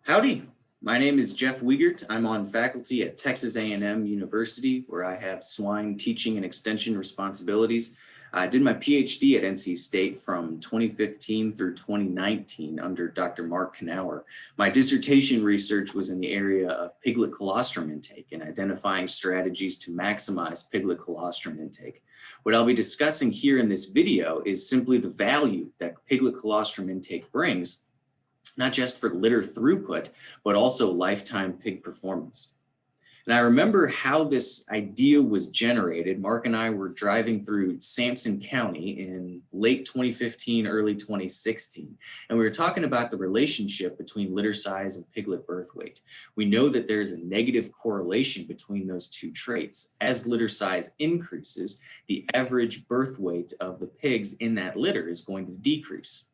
Howdy, my name is Jeff Wiegert. I'm on faculty at Texas A&M University, where I have swine teaching and extension responsibilities. I did my PhD at NC State from 2015 through 2019 under Dr. Mark Knauer. My dissertation research was in the area of piglet colostrum intake and identifying strategies to maximize piglet colostrum intake. What I'll be discussing here in this video is simply the value that piglet colostrum intake brings, not just for litter throughput, but also lifetime pig performance. And I remember how this idea was generated. Mark and I were driving through Sampson County in late 2015, early 2016, and we were talking about the relationship between litter size and piglet birth weight. We know that there's a negative correlation between those two traits. As litter size increases, the average birth weight of the pigs in that litter is going to decrease.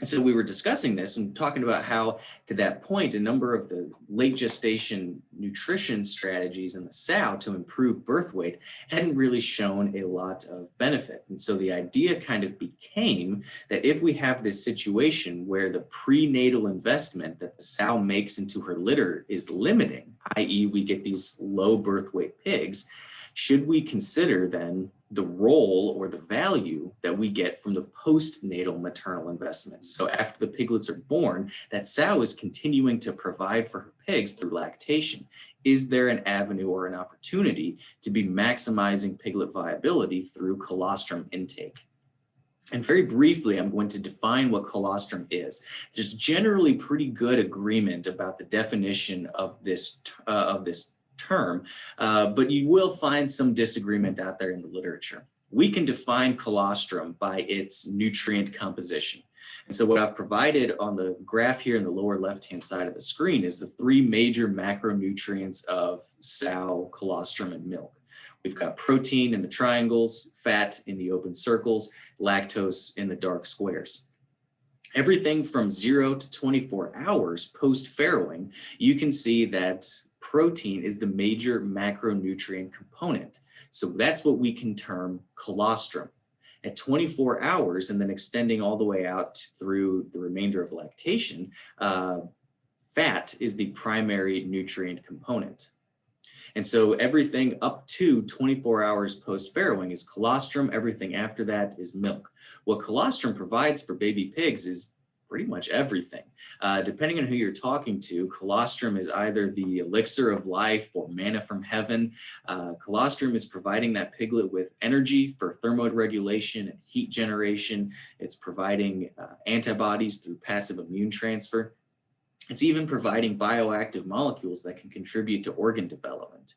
And so we were discussing this and talking about how, to that point, a number of the late gestation nutrition strategies in the sow to improve birth weight hadn't really shown a lot of benefit. And so the idea kind of became that if we have this situation where the prenatal investment that the sow makes into her litter is limiting, i.e., we get these low birth weight pigs, should we consider then the role or the value that we get from the postnatal maternal investments? So after the piglets are born, that sow is continuing to provide for her pigs through lactation. Is there an avenue or an opportunity to be maximizing piglet viability through colostrum intake? And very briefly, I'm going to define what colostrum is. There's generally pretty good agreement about the definition of this term, but you will find some disagreement out there in the literature. We can define colostrum by its nutrient composition. And so what I've provided on the graph here in the lower left-hand side of the screen is the three major macronutrients of sow colostrum and milk. We've got protein in the triangles, fat in the open circles, lactose in the dark squares. Everything from 0 to 24 hours post-farrowing, you can see that protein is the major macronutrient component. So that's what we can term colostrum. At 24 hours and then extending all the way out through the remainder of lactation, fat is the primary nutrient component. And so everything up to 24 hours post-farrowing is colostrum. Everything after that is milk. What colostrum provides for baby pigs is pretty much everything. Depending on who you're talking to, colostrum is either the elixir of life or manna from heaven. Colostrum is providing that piglet with energy for thermoregulation and heat generation. It's providing antibodies through passive immune transfer. It's even providing bioactive molecules that can contribute to organ development.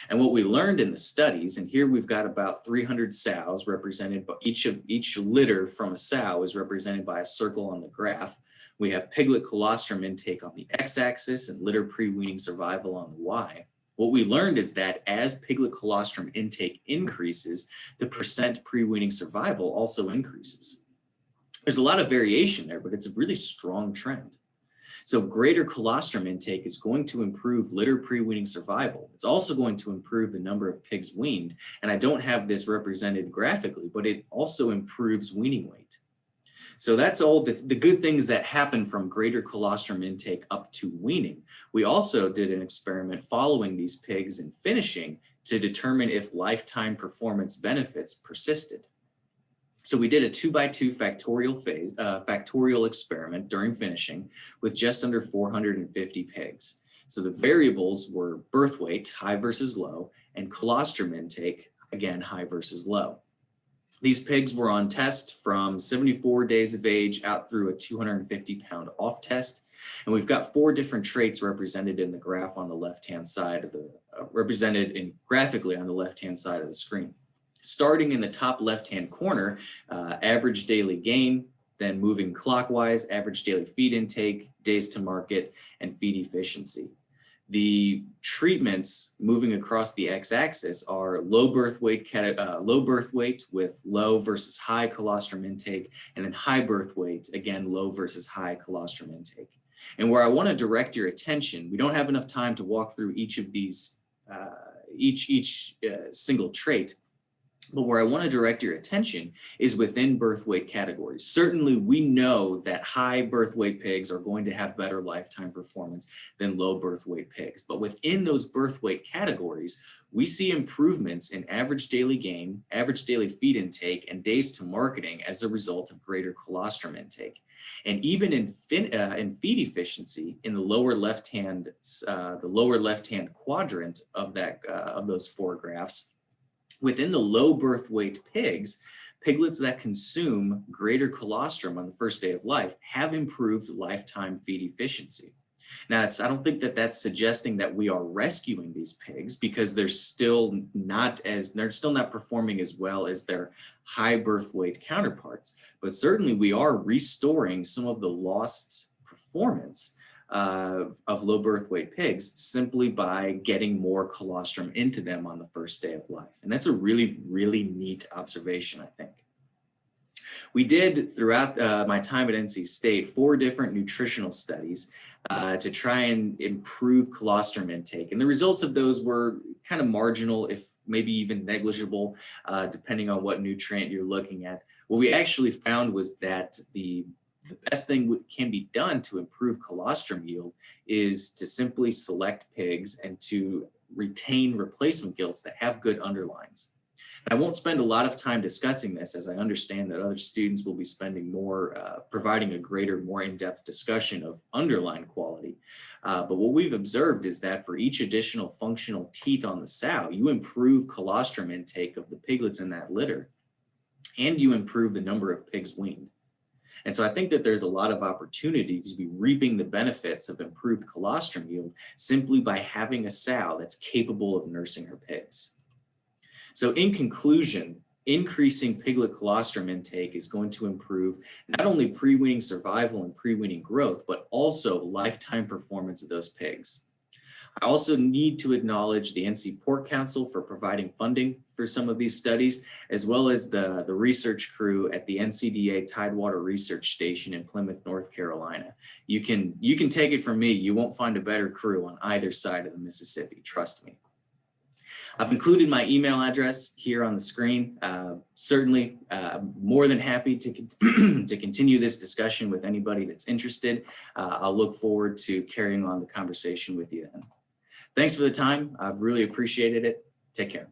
And what we learned in the studies, and here we've got about 300 sows represented, but each litter from a sow is represented by a circle on the graph. We have piglet colostrum intake on the x-axis and litter pre-weaning survival on the y. What we learned is that as piglet colostrum intake increases, the percent pre-weaning survival also increases. There's a lot of variation there, but it's a really strong trend. So greater colostrum intake is going to improve litter pre-weaning survival. It's also going to improve the number of pigs weaned. And I don't have this represented graphically, but it also improves weaning weight. So that's all the good things that happen from greater colostrum intake up to weaning. We also did an experiment following these pigs and finishing to determine if lifetime performance benefits persisted. So we did a 2x2 factorial experiment during finishing with just under 450 pigs. So the variables were birth weight, high versus low, and colostrum intake, again, high versus low. These pigs were on test from 74 days of age out through a 250-pound off test. And we've got 4 different traits represented in the graph on the left-hand side of the, graphically on the left-hand side of the screen. Starting in the top left-hand corner, average daily gain, then moving clockwise, average daily feed intake, days to market, and feed efficiency. The treatments moving across the x-axis are low birth weight with low versus high colostrum intake, and then high birth weight, again, low versus high colostrum intake. And where I want to direct your attention, we don't have enough time to walk through each of these, each single trait. But where I want to direct your attention is within birth weight categories. Certainly, we know that high birth weight pigs are going to have better lifetime performance than low birth weight pigs. But within those birth weight categories, we see improvements in average daily gain, average daily feed intake, and days to marketing as a result of greater colostrum intake. And even in feed efficiency in the lower left-hand quadrant of those four graphs, within the low birth weight pigs, piglets that consume greater colostrum on the first day of life have improved lifetime feed efficiency. Now, I don't think that that's suggesting that we are rescuing these pigs, because they're still not performing as well as their high birth weight counterparts. But certainly we are restoring some of the lost performance of low birth weight pigs simply by getting more colostrum into them on the first day of life. And that's a really, really neat observation, I think. We did, throughout my time at NC State, 4 different nutritional studies to try and improve colostrum intake. And the results of those were kind of marginal, if maybe even negligible, depending on what nutrient you're looking at. What we actually found was that the best thing that can be done to improve colostrum yield is to simply select pigs and to retain replacement gilts that have good underlines. And I won't spend a lot of time discussing this, as I understand that other students will be spending more, providing a greater, more in-depth discussion of underline quality. But what we've observed is that for each additional functional teat on the sow, you improve colostrum intake of the piglets in that litter, and you improve the number of pigs weaned. And so I think that there's a lot of opportunity to be reaping the benefits of improved colostrum yield simply by having a sow that's capable of nursing her pigs. So in conclusion, increasing piglet colostrum intake is going to improve not only pre-weaning survival and pre-weaning growth, but also lifetime performance of those pigs. I also need to acknowledge the NC Pork Council for providing funding for some of these studies, as well as the research crew at the NCDA Tidewater Research Station in Plymouth, North Carolina. You can take it from me, you won't find a better crew on either side of the Mississippi, trust me. I've included my email address here on the screen. Certainly more than happy to continue this discussion with anybody that's interested. I'll look forward to carrying on the conversation with you then. Thanks for the time. I've really appreciated it. Take care.